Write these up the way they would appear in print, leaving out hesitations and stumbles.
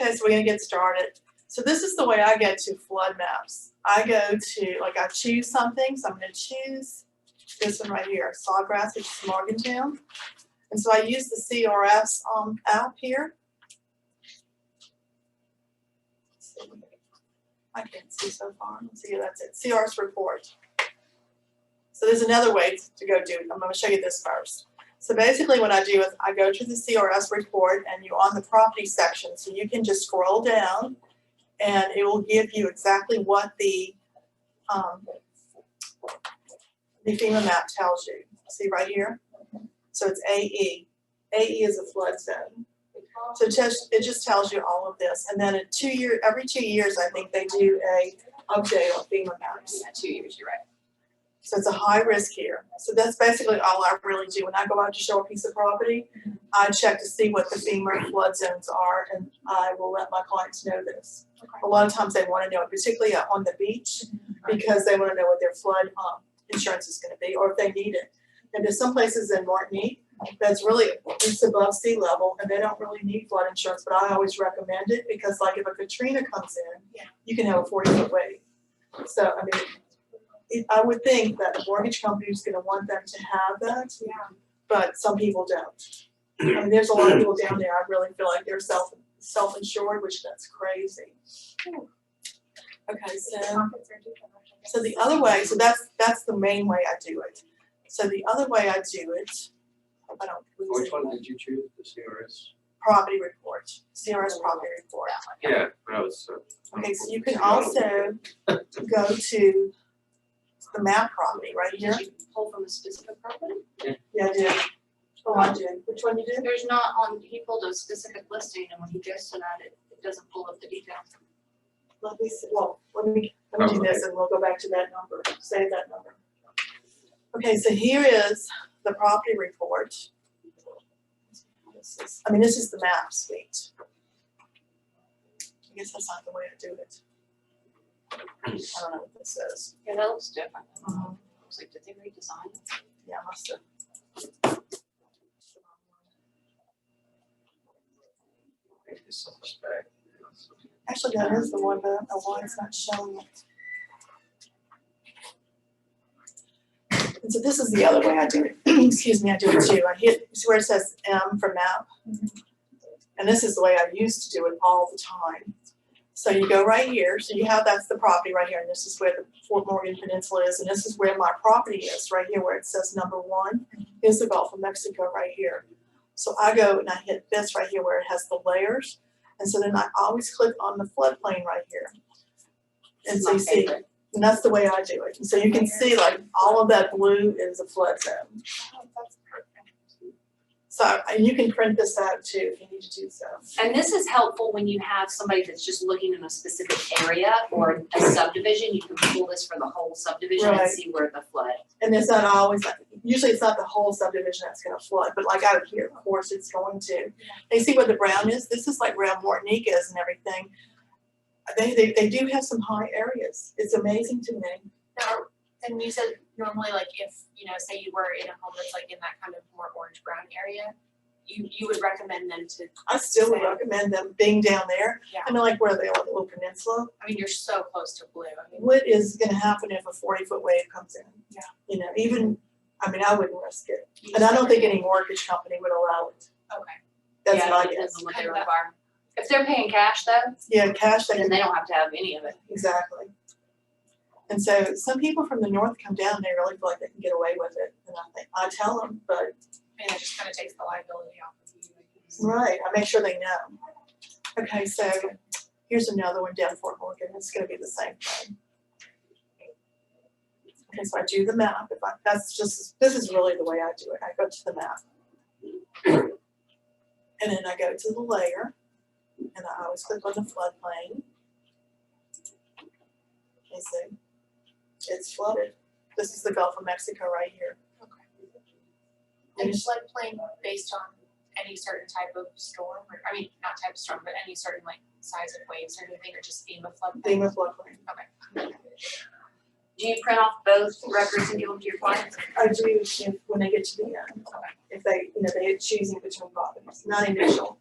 Okay, so we're gonna get started. So this is the way I get to flood maps. I go to, like, I choose something, so I'm gonna choose this one right here, Sawgrass, which is Morgantown. And so I use the CRS app here. Let's see. I can't see so far. Let's see, that's it, CRS report. So there's another way to go do it. I'm gonna show you this first. So basically what I do is I go to the CRS report and you're on the property section. So you can just scroll down and it will give you exactly what the FEMA map tells you. See right here? So it's AE. AE is a flood zone. So it just tells you all of this. And then every 2 years, I think they do a update on FEMA maps. Yeah, 2 years, you're right. So it's a high risk here. So that's basically all I really do. When I go out to show a piece of property, I check to see what the FEMA flood zones are, and I will let my clients know this. Okay. A lot of times they want to know it, particularly on the beach, because they want to know what their flood insurance is going to be, or if they need it. And there's some places in Martinique that's really it's above sea level, and they don't really need flood insurance, but I always recommend it because, like, if a Katrina comes in, you can have a 40-foot wave. So, I mean, I would think that the mortgage company is going to want them to have that, but some people don't. I mean, there's a lot of people down there, I really feel like they're self-insured, which that's crazy. Okay, so the other way, so that's the main way I do it. So the other way I do it, hope I don't lose Which one did you choose? The CRS? Property report, CRS property report. Yeah, I was. Okay, so you can also go to the map property right here. Did you pull from a specific property? Yeah, I did. Oh, I did. Which one you did? There's not on, he pulled a specific listing, and when he goes to that, it doesn't pull up the details. Let me see. Well, let me do this and we'll go back to that number. Save that number. Okay, so here is the property report. This is the map suite. I guess that's not the way I do it. I don't know what this says. Yeah, that looks different. Mhm. Looks like, did they redesign it? Yeah, I must have. Actually, that is the one, but I don't know why it's not showing it. And so this is the other way I do it. Excuse me, I do it too. I hit, see where it says M for map? And this is the way I used to do it all the time. So you go right here, so you have, that's the property right here, and this is where the Fort Morgan Peninsula is, and this is where my property is, right here where it says number 1, is the Gulf of Mexico right here. So I go and I hit this right here where it has the layers, and so then I always click on the floodplain right here. And so you see, and that's the way I do it. And so you can see, like, all of that blue is a flood zone. Oh, that's perfect. So, and you can print this out too if you need to do so. And this is helpful when you have somebody that's just looking in a specific area or a subdivision. You can pull this for the whole subdivision and Right. see where the flood. And it's not always, usually it's not the whole subdivision that's gonna flood, but like out here, of course, it's going to. They see where the brown is, this is like where Martinique is and everything. They do have some high areas, it's amazing to me. Now, and you said normally, like, if, say you were in a home that's like in that kind of more orange-brown area, you would recommend them to, I still would recommend them being down there. Yeah. I mean, like where they are, the little peninsula. I mean, you're so close to blue. I mean, What is gonna happen if a 40-foot wave comes in? Yeah. Even, I wouldn't risk it. And I don't think any mortgage company would allow it. okay. That's Yeah, my it guess. depends on what they require. If they're paying cash though, Yeah, cash, then they don't have to have any of it. exactly. And so some people from the north come down, they really feel like they can get away with it. And I tell them, but, And it just kind of takes the liability off of you. right, I make sure they know. Okay, so here's another one down Fort Morgan. It's gonna be the same thing. Okay, so I do the map. This is really the way I do it. I go to the map. And then I go to the layer, and I always click on the floodplain. Okay, so it's flooded. This is the Gulf of Mexico right here. And floodplain based on any certain type of storm, or, I mean, not type of storm, but any certain like size of waves or anything, or just FEMA floodplain? FEMA floodplain. Okay. Do you print off both records and give them to your clients? I do when they get to the end. If they, they're choosing between properties, not initial.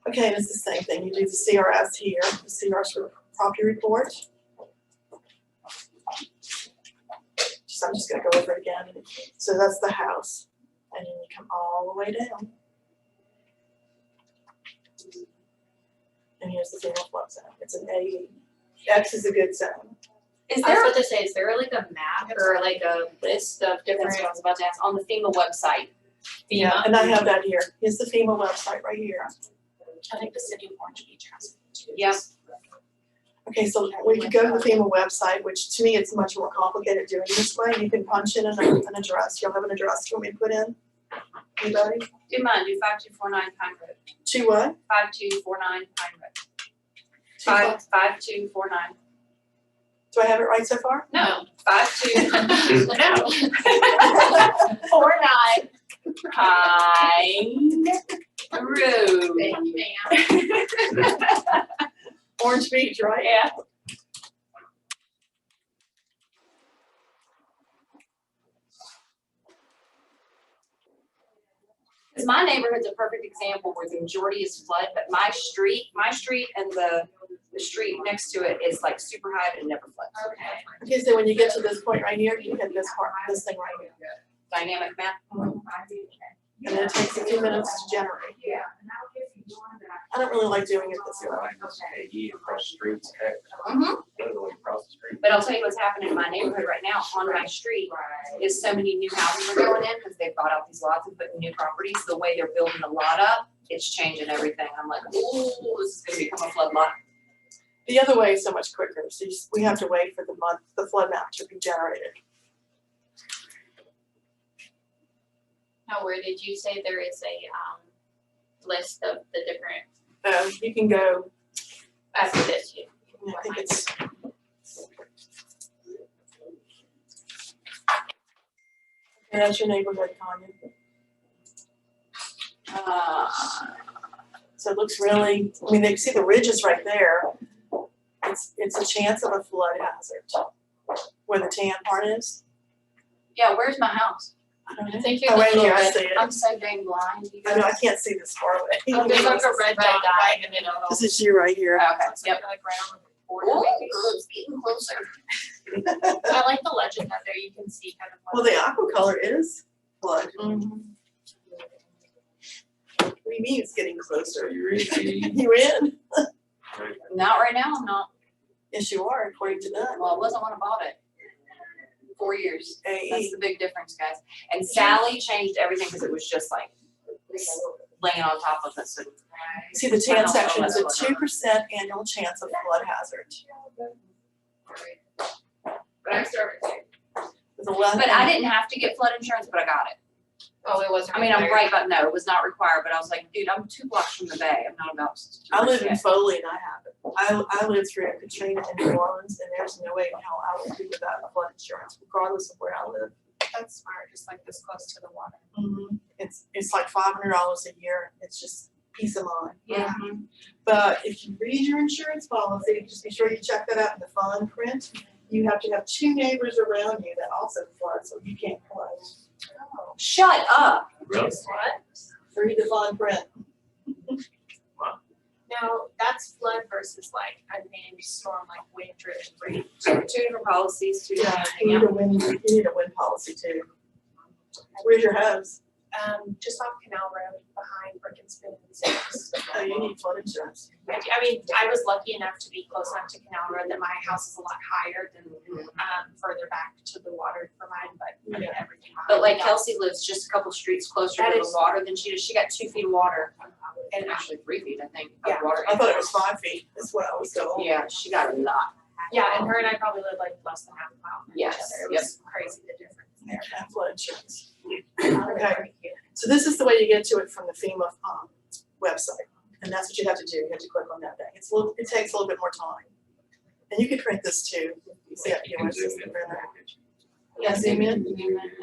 Okay, and it's the same thing, you do the CRS here, the CRS property report. I'm just gonna go over it again. So that's the house, and then you come all the way down. And here's the FEMA flood zone, it's an A. X is a good zone. Is I was there, about to say, is there like a map or like a list of that's different? what I was about to ask, on the FEMA website? FEMA? And I have that here, here's the FEMA website right here. I think the city of Orange Beach has it too. Yep. Okay, so we could go to the FEMA website, which to me it's much more complicated doing this way. You can punch in an address. You'll have an address you want me to put in? Anybody? Do mine, do 5249 Pine Road, To what? 5249 Pine Road. 5249. Do I have it right so far? No, 52. No. 49. Pine Road. Thank you, ma'am. Orange Beach, right? Yeah. Cause my neighborhood's a perfect example where the majority is flood, but my street and the street next to it is like super high and never floods. Okay. Okay, so when you get to this point right here, you hit this part, this thing right here. Dynamic map. And then it takes a few minutes to generate. I don't really like doing it this way. AE across the streets, heck, Mhm. literally across the street. But I'll tell you what's happening in my neighborhood right now, on my street, is so many new houses are going in, cause they've bought out these lots and put in new properties, the way they're building the lot up, it's changing everything, I'm like, ooh, this is gonna become a flood lot. The other way is so much quicker, so we have to wait for the flood map to be generated. Now, where did you say there is a list of the different, You can go, after this, you? I think it's. And that's your neighborhood, Tanya. So it looks really, I mean, they see the ridges right there. It's a chance of a flood hazard. Where the tan part is, Yeah, where's my house? I don't I know. think you're Oh, the right little here, I red, see it. I'm so dang blind, you I know, I guys. can't see this far away. oh, there's like a red dot right in the middle. This is you right here. Okay, Looks yep. like right on the border Ooh, maybe. it's getting closer. I like the legend that there, you can see kind of Well, what. the aqua color is flood. What do you mean it's getting So closer? you're in AE, You in? right? Not right now, I'm not. Yes, you are, according to that. Well, it wasn't when I bought it. 4 years. That's AE. the big difference, guys. And Sally changed everything because it was just like laying on top of us. And See, the tan section is a 2% annual chance of flood hazard. But I started to. With 11 But I didn't have to get flood insurance, but I got it. Oh, it wasn't. I mean, I'm required. right, but no, it was not required, but I was like, dude, I'm 2 blocks from the bay. I'm not about to. I live in risk Foley and I have it. I lived through Katrina in New Orleans and there's no way in hell I would do without flood insurance, regardless of where I live. That's smart, just like this close to the water. It's like $500 a year. It's just peace of mind. it. Yeah. But if you read your insurance policy, just be sure you check that out in the fine print. You have to have 2 neighbors around you that also flood, so you can't flood. Oh. Shut up. Really? What? Read the fine print. Now, that's flood versus like a named storm, like wind driven rain. So 2 different policies, 2 different You need a wind, policy too. Where's your house? Just off Canal Road behind Brickensville and Six. Oh, you need flood insurance. I mean, I was lucky enough to be close enough to Canal Road that my house is a lot higher than further back to the water for mine, but I mean, everything. But like behind Kelsey lives just a couple streets closer That to the is- water than she does. She got 2 feet of water. And And actually 3 feet, I think, Yeah. of water. I thought it was 5 feet. That's what I was told. Yeah, she got a lot. yeah, and her and I probably live like less than half a mile from each Yes, other. It was crazy the difference there. Yeah, flood insurance. Okay. So this is the way you get to it from the FEMA website. And that's what you have to do. You have to click on that thing. It takes a little bit more time. And you can print this too. You see, You can zoom in. Yeah, zoom in.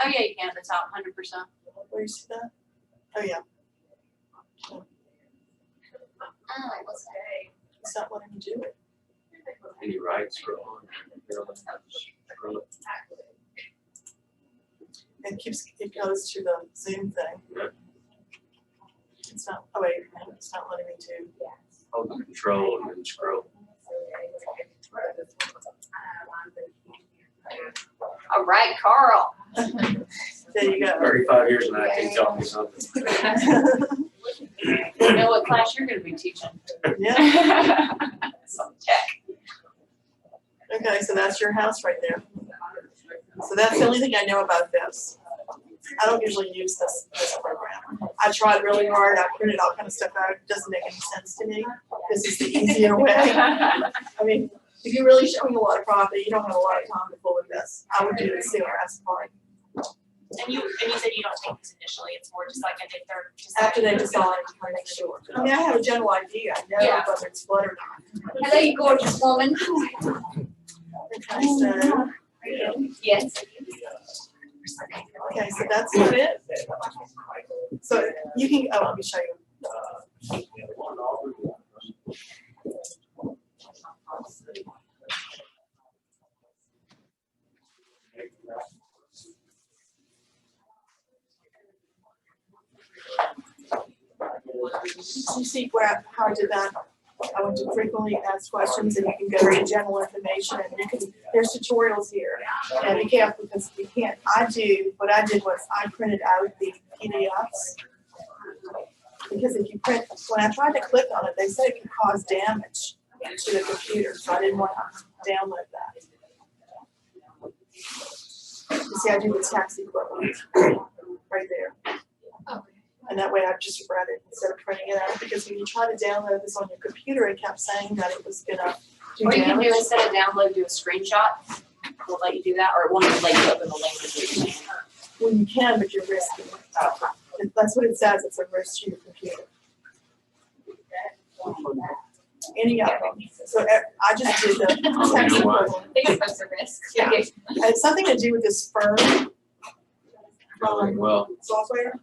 Oh, yeah, you can at the top, 100%. Where you see that? Oh, yeah. Oh, what's that? It's not letting me do it. And you right, scroll on. Scroll up. It goes to the Zoom thing. It's not, oh wait, no, it's not letting me do. Hold the control and then scroll. All right, Carl. There you go. 35 years and I can't tell me something. You know what class you're gonna be teaching? Yeah, Some tech. okay, so that's your house right there. So that's the only thing I know about this. I don't usually use this program. I tried really hard, I printed all kind of stuff out, it doesn't make any sense to me. This is the easier way. I mean, if you're really showing a lot of property, you don't have a lot of time to fool with this. I would do the CRS part. And you said you don't take these initially, it's more just like if they're After they decide, I make sure. I mean, I have a general idea, I know Yeah. whether it's flood or not. Hello, you gorgeous woman. Okay, so, Yes. okay, so that's about it. So you can, oh, let me show you. You see where, how I did that? I went to frequently asked questions and you can go to general information and you can, there's tutorials here. And be careful because you can't, what I did was I printed out the PDFs. Because if you print, when I tried to click on it, they said it could cause damage to the computer, so I didn't want to download that. You see, I do the tax equivalent right there. And that way I've just read it instead of printing it out, because when you try to download this on your computer, it kept saying that it was gonna do Or you can do, damage. instead of download, do a screenshot. We'll let you do that, or it won't let you open the link with what you're saying. Well, you can, but you're risking it. That's what it says, it's a risk to your computer. Any of them. So I just did the tax you know what? equivalent. I think it's most of risk. Yeah. It's something to do with this firm Well, software.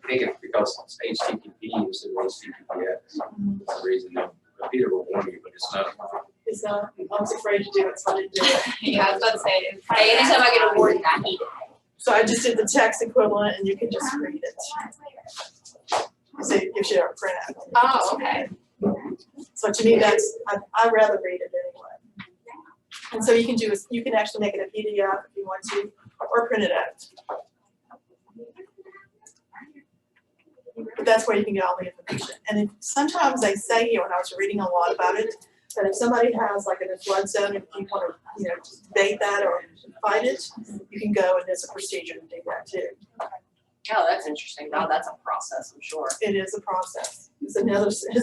I think it's because it's HTTP instead of HTTPS. That's the reason the computer will warn you, but it's not. It's not, I was afraid to do it, so I didn't do it. Yeah, I was about to say. Hey, anytime I get a warning, I need it. So I just did the text equivalent and you can just read it. So it gives you a printout. Oh, okay. So to me, that's, I'd rather read it anyway. And so you can do, you can actually make it a PDF if you want to, or print it out. But that's where you can get all the information. And if, sometimes they say here, when I was reading a lot about it, that if somebody has like a flood zone, if you want to, debate that or fight it, you can go and there's a procedure to do that too. Oh, that's interesting. Wow, that's a process, I'm sure. It is a process. It's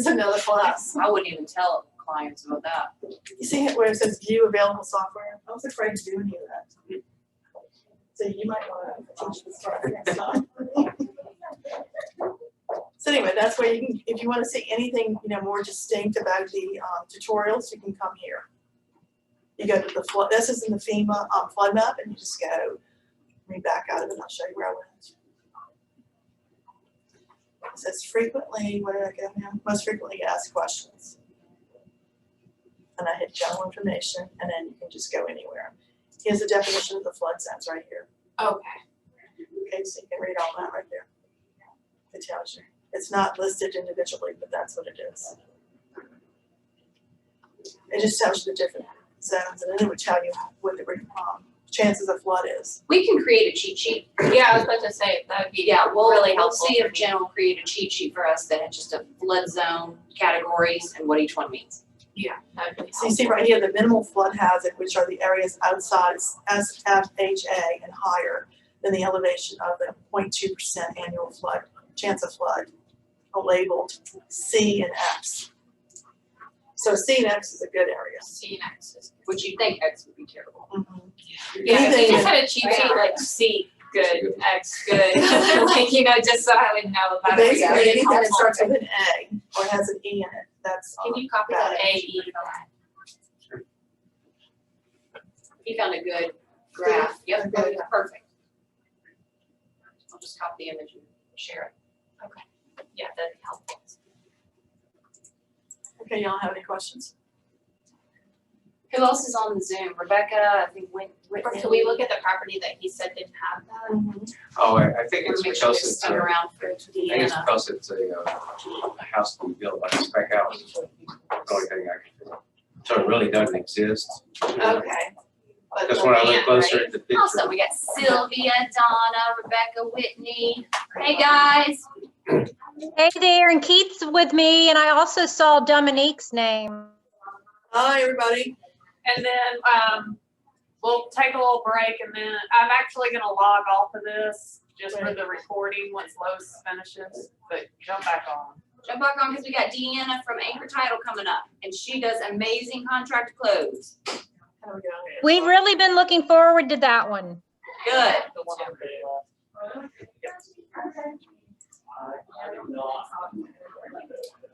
another class. I wouldn't even tell clients about that. You see it where it says view available software? I was afraid to do any of that. So you might want to teach this part next time. So anyway, that's where you can, if you want to see anything, more distinct about the tutorials, you can come here. You go to the flood, this is in the FEMA flood map, and you just go, read back out of it, and I'll show you where I went. It says frequently, where did I go now? Most frequently asked questions. And I hit general information, and then you can just go anywhere. Here's the definition of the flood zones right here. Okay. Okay, so you can read all that right there. It tells you. It's not listed individually, but that's what it is. It just tells you the different zones, and then it would tell you what the chances of flood is. We can create a cheat sheet. Yeah, I was about to say, that would be Yeah, really we'll helpful. see if Jen will create a cheat sheet for us that has just a flood zone categories and what each one means. Yeah, that would be So you see right here, the minimal flood hazard, which are the areas outside SFHA and higher than the elevation of the 0.2% annual flood, chance of flood, are labeled C and X. So C and X is a good area. C next. Which you think X would be terrible. Mhm. Yeah, if Anything we just that- had a cheat sheet like C, good, X, good, like, just so I would know about it. Basically, Really anything that helpful. starts with an A or has an E in it, that's. Can you copy bad. that A, E? He found a good graph. Yep, Good. perfect. I'll just copy the image and share it. Yeah, that'd be helpful. Okay, y'all have any questions? Who else is on the Zoom? Rebecca, I think Or Whitney. can we look at the property that he said didn't have that? Oh, I think Or it's make sure because they're it's, stuck I around for think it's Deanna. because it's a house to be built, like a spec house. The only thing I can, so it really doesn't exist. Okay. But Because the when I look land, closer right? at the picture, Also, we got Sylvia, Donna, Rebecca, Whitney. Hey, guys. Hey there, and Keith's with me, and I also saw Dominique's name. Hi, everybody. And then, we'll take a little break and then I'm actually gonna log off of this just for the recording once Lois finishes, but jump back on. Jump back on because we got Deanna from Anchor Title coming up, and she does amazing contract close. How do we get on here? We've really been looking forward to that one. Good.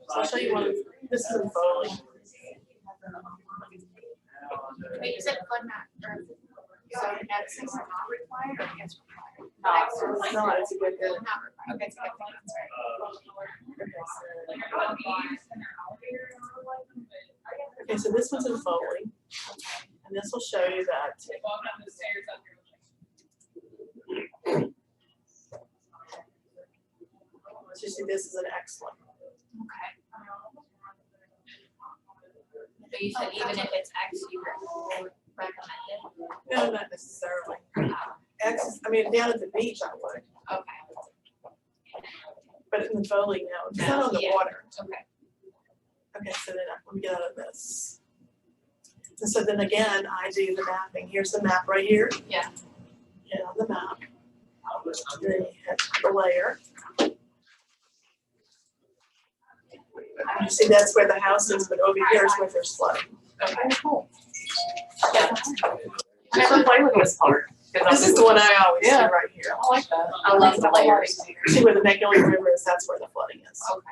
So I'll show you one, this is in Foley. Wait, you said flood map, or, so X is not required or it's required? It's not, it's a good thing. Not required, okay, it's a good thing, that's right. Okay, so this one's in Foley, and this will show you that. So you see, this is an excellent. Okay. So you said even if it's X, you recommend it? No, not necessarily. X, I mean, down at the beach, I would, Okay, but in the Foley, no, it's not on the Yeah. water. okay. Okay, so then let me get out of this. And so then again, I do the mapping. Here's the map right here. Yeah. Hit on the map. Then you hit the layer. And you see that's where the house is, but over here is where there's flooding. Okay, cool. I never played with this part. 'Cause This is the one I always see Yeah. right here. I like that. I love the layers. See where the Magnolia River is, that's where the flooding is. Okay.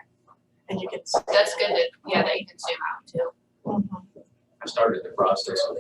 And you can. That's good that, yeah, that you can zoom out too. Mhm. I started the process of